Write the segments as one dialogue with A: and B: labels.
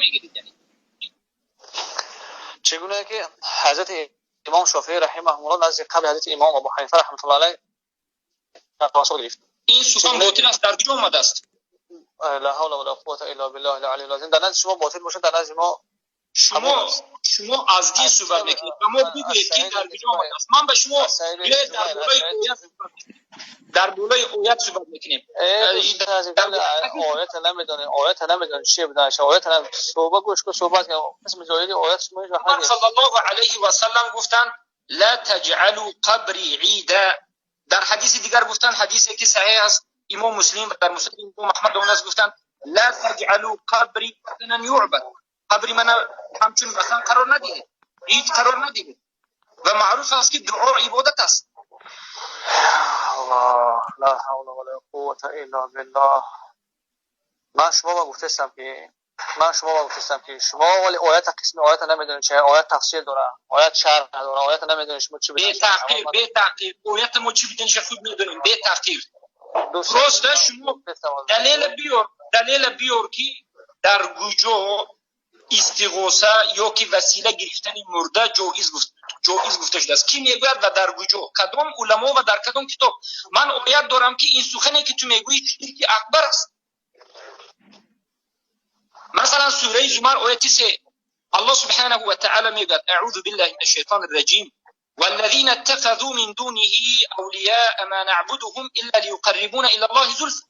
A: میگیرید؟ یعنی
B: چگونه که حضرت امام شافعی رحمه الله نزد قبل حضرت امام ابو حنیفه رحمه الله علیه تواصل گرفت.
A: این سخن باطل است، در کجا آمده است؟
B: لا حول ولا قوه الا بالله العلی العظیم. در نزد شما باطل باشه، در نزد ما
A: شما از دین صحبت میکنید و ما بگویید که در کجا آمده است. من به شما در بالای آیت صحبت میکنیم.
B: آیت نمیدونید چی بوده، آیت نمیدونید صحبت گوش کو صحبت کنم اسم جایدی آیت شما
A: محمد صلی الله علیه و سلم گفتن لا تجعلوا قبری عیدا. در حدیث دیگر گفتن، حدیثی که صحیح است امام مسلم در مسند امام احمد اوناس گفتن لا تجعلوا قبری وثنا يعبد. قبری من همچون مثلا قرار ندید، عید قرار ندید. و معروف است که دعا عبادت است.
B: الله لا حول ولا قوه الا بالله. من شما گفتم که شما ولی آیت قسم آیت نمیدونید چه آیت تفسیر داره، آیت شرح داره، آیت نمیدونید شما چی
A: به تحقیق آیت ما چی بدین خود میدونیم. به تحقیق درسته. شما دلیل بیار که در گوجو استغاثه یا که وسیله گرفتن مرده جایز گفته شده است. کی میگوید و در گوجو کدام علما و در کدام کتاب؟ من آیت دارم که این سخنی که تو میگویی شرک اکبر است. مثلا سوره زمر آیت 3 الله سبحانه و تعالی میگوید اعوذ بالله من الشیطان الرجیم والذین اتخذوا من دونه اولیاء ما نعبدهم الا ليقربونا الى الله زلفى.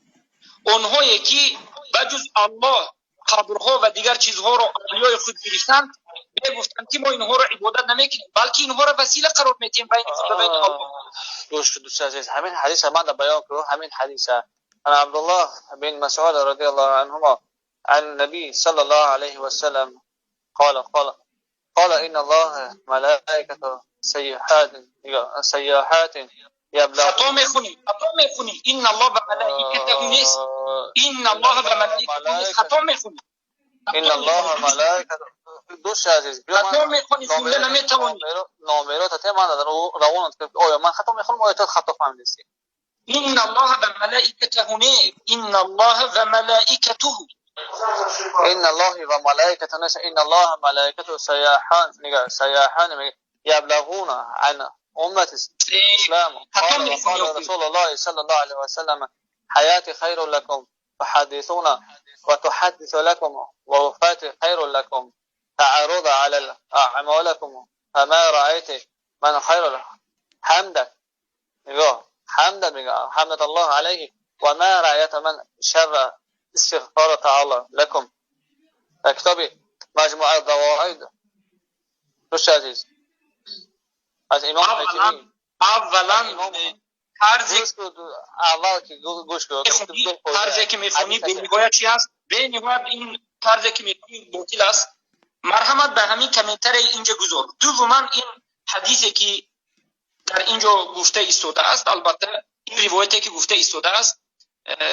A: اونهایی که بجز الله قبرها و دیگر چیزها را اولیای خود گرفتند میگفتند که ما اینها را عبادت نمیکنیم بلکه اینها را وسیله قرار میدیم بین خود و بین الله.
B: دوست عزیز، همین حدیث من در بیان کرد. همین حدیث عن عبدالله بن مسعود رضی الله عنهما عن النبي صلى الله عليه وسلم قال إن الله ملائكته سياحات يبلغون.
A: خطا میخونی ان الله و ملائکته نیست، ان الله و ملائکته نیست. خطا میخونی
B: ان الله ملائکته. دوست عزیز
A: خطا میخونی، خونده نمیتوانی.
B: نامرو تا من روان آیا من خطا میخونم آیا تو خطا فهمیدی؟
A: ان الله و ملائکته نیست، ان الله و ملائکته.
B: ان الله و ملائکته نیست، ان الله و ملائکته سیاحان یبلغون عن امت الاسلام. قال رسول الله صلی الله علیه وسلم حیات خیر لكم فحدثونا وتحدث لكم ووفات خیر لكم تعرض على اعمالكم فما رأيت من خیر حمدا حمد الله عليه وما رأيت من شر استغفار تعالى لكم. کتاب مجموع الزوائد. دوست عزیز از امام حکیمی
A: اولا
B: اول که گوش کن
A: طرزی که میخونی به نگاه چی است؟ به نگاه این طرزی که میخونی باطل است. مرحمت به همین کامنتر اینجا گذار. دوما این حدیثی که در اینجا گفته ایستاده است، البته این روایتی که گفته ایستاده است،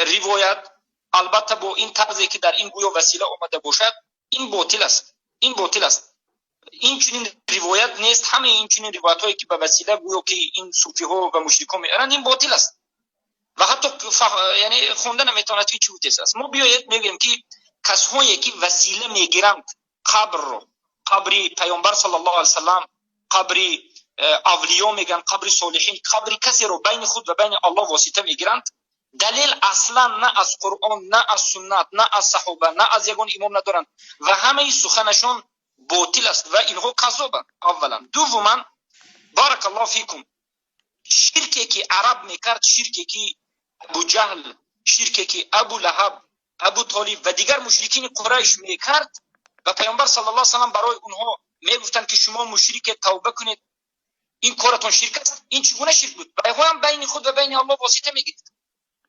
A: روایت البته با این طرزی که در این گویا وسیله آمده باشد این باطل است. این چنین روایت نیست. همه این چنین روایت هایی که به وسیله گویا که این صوفی ها و مشرکان میارن این باطل است و حتی یعنی خونده نمیتواند که چی است. ما بیایید میگیم که کسایی که وسیله میگیرند قبری پیامبر صلی الله علیه وسلم، قبری اولیاء میگن، قبری صالحین، قبری کسی رو بین خود و بین الله واسطه میگیرند، دلیل اصلا نه از قرآن نه از سنت نه از صحابه نه از یگان امام ندارند و همه سخنشون باطل است و اینها کذابند. اولا. دوما بارک الله فیکم، شرکی که عرب میکرد، شرکی که ابو جهل، شرکی که ابو لهب، ابو طالب و دیگر مشرکین قریش میکرد و پیامبر صلی الله علیه و سلم برای اونها میگفتند که شما مشرک توبه کنید، این کارتون شرک است. این چگونه شرک بود؟ و هم بین خود و بین الله واسطه میگید.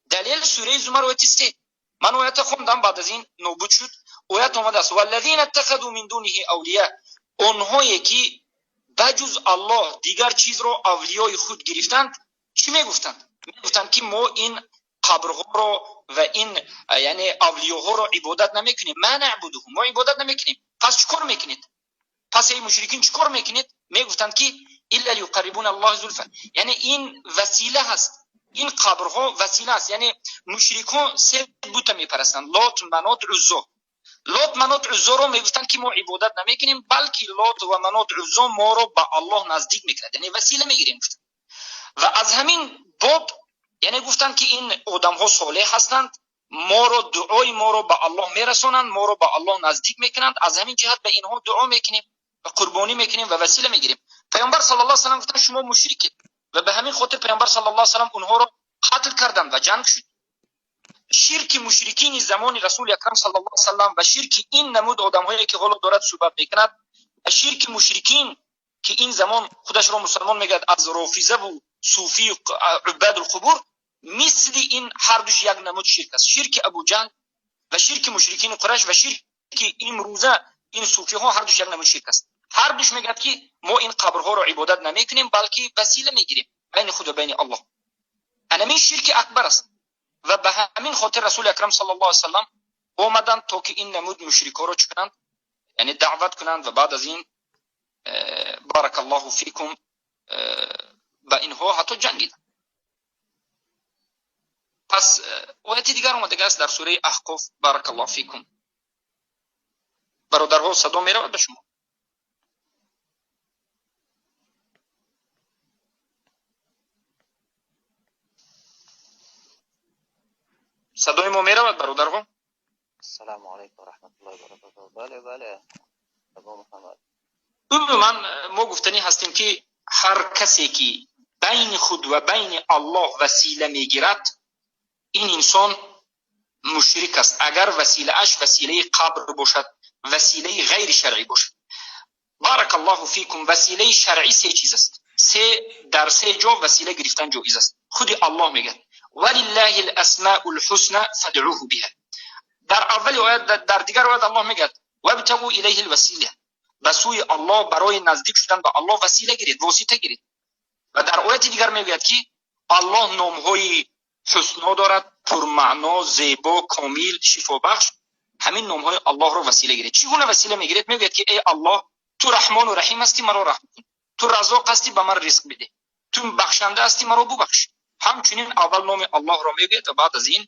A: دلیل سوره زمر آیت 3. من آیت خوندم بعد از این نوبت شد. آیت اومده است والذین اتخذوا من دونه اولیاء. اونهایی که بجز الله دیگر چیز را اولیای خود گرفتند چی میگفتند؟ میگفتند که ما این قبرها را و این یعنی اولیاها را عبادت نمیکنیم. ما نعبدهم، ما عبادت نمیکنیم. پس چیکار میکنید؟ پس ای مشرکین چیکار میکنید؟ میگفتند که الا لیقربون الله زلفا، یعنی این وسیله هست، این قبرها وسیله است. یعنی مشرکان سه بت میپرستند، لات، منات، عزا. لات منات عزا رو میگفتن که ما عبادت نمیکنیم، بلکه لات و منات عزا ما رو به الله نزدیک میکرد، یعنی وسیله میگیریم. و از همین باب یعنی گفتن که این آدم ها صالح هستند، ما رو دعای ما رو به الله میرسونند، ما رو به الله نزدیک میکنند، از همین جهت به اینها دعا میکنیم و قربانی میکنیم و وسیله میگیریم. پیامبر صلی الله علیه و سلم گفتن شما مشرکید و به همین خاطر پیامبر صلی الله علیه و سلم اونها رو قتل کردند و جنگ شد. شرک مشرکین زمان رسول اکرم صلی الله علیه و سلم و شرک این نمود آدم‌هایی که حالا دارد صحبت میکند، شرک مشرکین که این زمان خودش را مسلمان میگه از رافضه و صوفی و عباد القبور، مثل این هر دوش یک نمود شرک است. شرک ابو جهل و شرک مشرکین قریش و شرک این روزه این صوفی ها هر دوش یک نمود شرک است. هر دوش میگه که ما این قبرها رو عبادت نمیکنیم بلکه وسیله میگیریم بین خود و بین الله. این شرک اکبر است و به همین خاطر رسول اکرم صلی الله علیه و سلم اومدن تا که این نمود مشرکا رو چکنند، یعنی دعوت کنند و بعد از این بارک الله فیکم با اینها حتی جنگیدن. پس آیت دیگر اومده است در سوره احقاف، بارک الله فیکم. برادرها صدا میرود به شما؟ صدای ما میرود برادرها؟
B: السلام علیکم و رحمت الله و برکاته. بله بله ابو محمد.
A: ما گفتنی هستیم که هر کسی که بین خود و بین الله وسیله میگیرد این انسان مشرک است، اگر وسیله اش وسیله قبر باشد، وسیله غیر شرعی باشد. بارک الله فیکم. وسیله شرعی سه چیز است، در سه جا وسیله گرفتن جایز است. خود الله میگه ولله الاسماء الحسنى فادعوه بها. در اول آیت، در دیگر آیت الله میگه وابتغوا الیه الوسیله، به سوی الله برای نزدیک شدن به الله وسیله گیرید، واسطه گیرید. و در آیت دیگر میگه که الله نامهای حسنا دارد، پرمعنا، زیبا، کامل، شفا بخش. همین نامهای الله رو وسیله گیرید. چگونه وسیله میگیرید؟ میگه که ای الله تو رحمان و رحیم هستی، مرا رحم کن. تو رزاق هستی، به من رزق بده. تو بخشنده هستی، مرا ببخش. همچنین اول نام الله رو میگید و بعد از این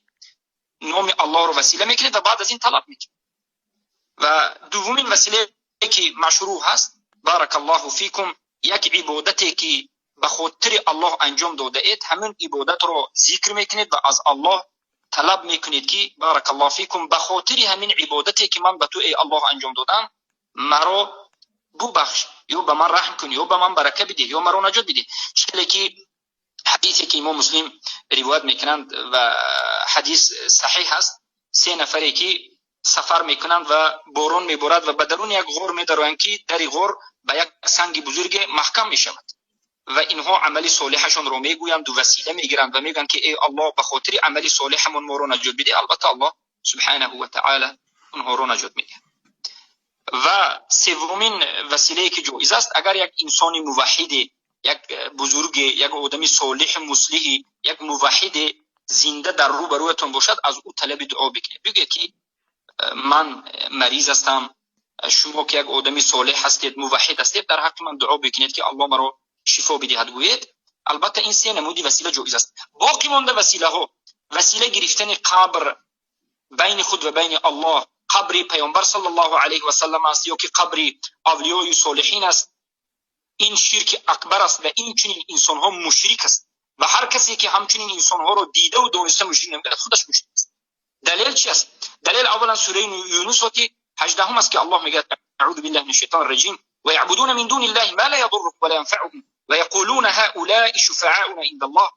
A: نام الله رو وسیله میگیرید و بعد از این طلب میکنید. و دومین وسیله که مشروع هست، بارک الله فیکم، یک عبادتی که به خاطر الله انجام داده اید، همین عبادت رو ذکر میکنید و از الله طلب میکنید که بارک الله فیکم، به خاطر همین عبادتی که من به تو ای الله انجام دادم، مرا ببخش، یا به من رحم کن، یا به من برکه بده، یا مرا نجات بده. چطوری که حدیثی که امام مسلم روایت میکنند و حدیث صحیح هست، سه نفری که سفر میکنند و باران میبارد و به درون یک غار میدروند که در غار به یک سنگ بزرگ محکم میشود و اینها عمل صالحشون رو میگویند و وسیله میگیرند و میگن که ای الله به خاطر عمل صالحمون ما رو نجات بده. البته الله سبحانه و تعالی اونها رو نجات میده. و سومین وسیله که جایز است، اگر یک انسان موحد، یک بزرگ، یک آدم صالح مصلح، یک موحد زنده در روبرویتون باشد، از او طلب دعا بکنید. بگید که من مریض هستم، شما که یک آدمی صالح هستید، موحد هستید، در حق من دعا بکنید که الله مرا شفا بدهد گوید. البته این سه نمودی وسیله جایز است. باقی مانده وسیله ها، وسیله گرفتن قبر بین خود و بین الله، قبر پیامبر صلی الله علیه و سلم است یا که قبر اولیای صالحین است، این شرک اکبر است و این چنین انسان ها مشرک است و هر کسی که همچنین انسان ها رو دیده و دانسته مشرک نمیگه خودش مشرک است. دلیل چی است؟ دلیل اولا سوره یونس که 18 است که الله میگه اعوذ بالله من الشیطان الرجیم و یعبدون من دون الله ما لا یضرهم ولا ينفعهم و یقولون هؤلاء شفعاؤنا عند الله.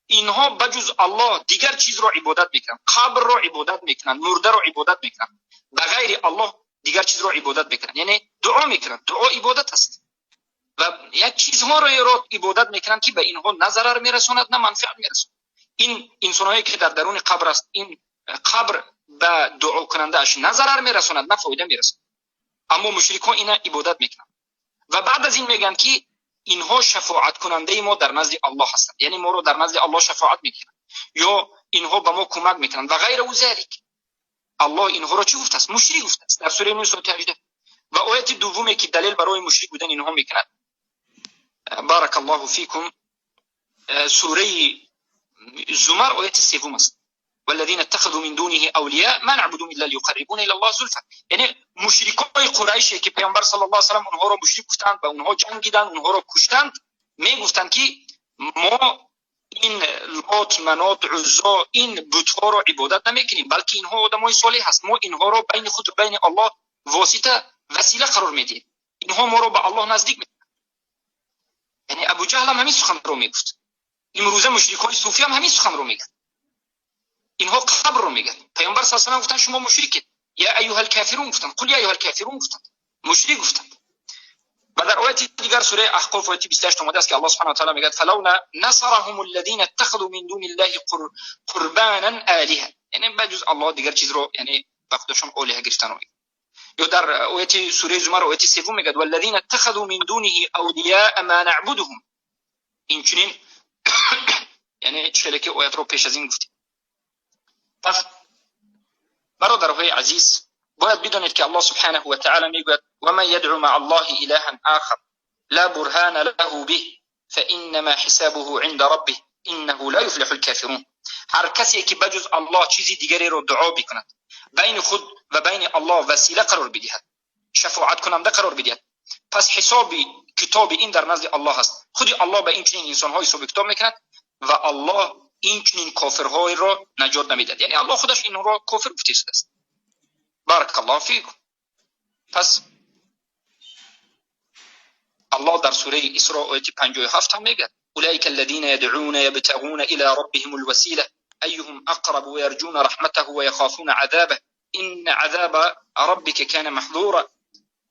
A: اینها بجز الله دیگر چیز را عبادت میکنند، قبر را عبادت میکنند، مرده را عبادت میکنند، بغیر الله دیگر چیز را عبادت میکنند، یعنی دعا میکنند. دعا عبادت است و یک چیزها را عبادت میکنند که به اینها نه ضرر میرساند نه منفعت میرساند. این انسانایی که در درون قبر است، این قبر به دعا کننده اش نه ضرر میرساند نه فایده میرساند، اما مشرکان اینا عبادت میکنند و بعد از این میگن که اینها شفاعت کننده ما در نزد الله هستند، یعنی ما رو در نزد الله شفاعت میکنند یا اینها به ما کمک میکنند و غیر او ذلک. الله اینها را چی گفته است؟ مشرک گفته است در سوره 9. و آیت دومی که دلیل برای مشرک بودن اینها میکند، بارک الله فیکم، سوره زمر آیت 3 است. والذین اتخذوا من دونه اولیاء ما نعبدهم الا لیقربونا الى الله زلفا. یعنی مشرکای قریش که پیامبر صلی الله علیه و سلم اونها رو مشرک گفتند و اونها جنگیدند، اونها رو کشتند، میگفتند که ما این لات، منات، عزا، این بت‌ها رو عبادت نمیکنیم، بلکه اینها آدمای صالح هست، ما اینها رو بین خود و بین الله وسیله قرار میدیم، اینها ما رو به الله نزدیک میکنند. یعنی ابو جهل هم همین سخن رو میگفت، امروزه مشرکای صوفی هم همین سخن رو میگن، اینها قبر رو میگن. پیامبر صلی الله علیه و گفتن شما مشرکید، یا ایها الکافرون گفتن، قل یا ایها الکافرون گفتن، مشرک گفتند. و در آیه دیگر سوره احقاف آیه 28 اومده است که الله سبحانه و تعالی میگه فلولا نصرهم الذين اتخذوا من دون الله قربانا الهه، یعنی بجز الله دیگر چیز رو یعنی به خودشون الهه گرفتن میگه. یا در آیه سوره زمر آیه 3 میگه والذین اتخذوا من دونه اولیاء ما نعبدهم، این چنین یعنی چه که آیات رو پیش از این گفتیم. پس برادرهای عزیز باید بدانید که الله سبحانه و تعالی میگوید و من یدعو مع الله الها آخر لا برهان له به فانما حسابه عند ربه انه لا يفلح الكافرون. هر کسی که بجز الله چیزی دیگری رو دعا بکند، بین خود و بین الله وسیله قرار بدهد، شفاعت کننده قرار بدهد، پس حساب کتاب این در نزد الله است. خود الله به این چنین انسان‌های حساب کتاب میکند و الله این چنین کافرهای را نجات نمیدهد. یعنی الله خودش این را کافر گفته است. بارک الله فیکم. پس الله در سوره اسراء آیه 57 هم میگه اولئک الذین یدعون یبتغون الی ربهم الوسیله ایهم اقرب ويرجون رحمته ويخافون عذابه ان عذاب ربك كان محظورا.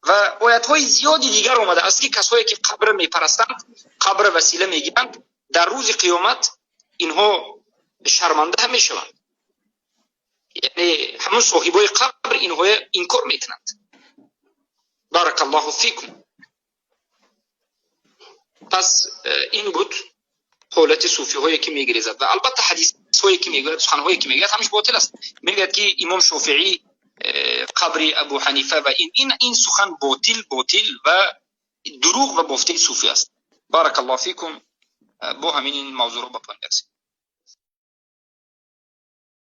A: و آیات‌های زیادی دیگر اومده است که کسایی که قبر میپرستند، قبر وسیله میگیرند، در روز قیامت اینها شرمنده میشوند. یعنی همون صاحبای قبر اینها انکار میکنند. بارک الله فیکم. پس این بود حالت صوفی هایی که میگریزد و البته حدیث هایی که میگوید، سخن هایی که میگوید همش باطل است. میگوید که امام شافعی قبر ابو حنیفه و این سخن باطل و دروغ و بافته صوفی است. بارک الله فیکم. با همین موضوع رو بپایان.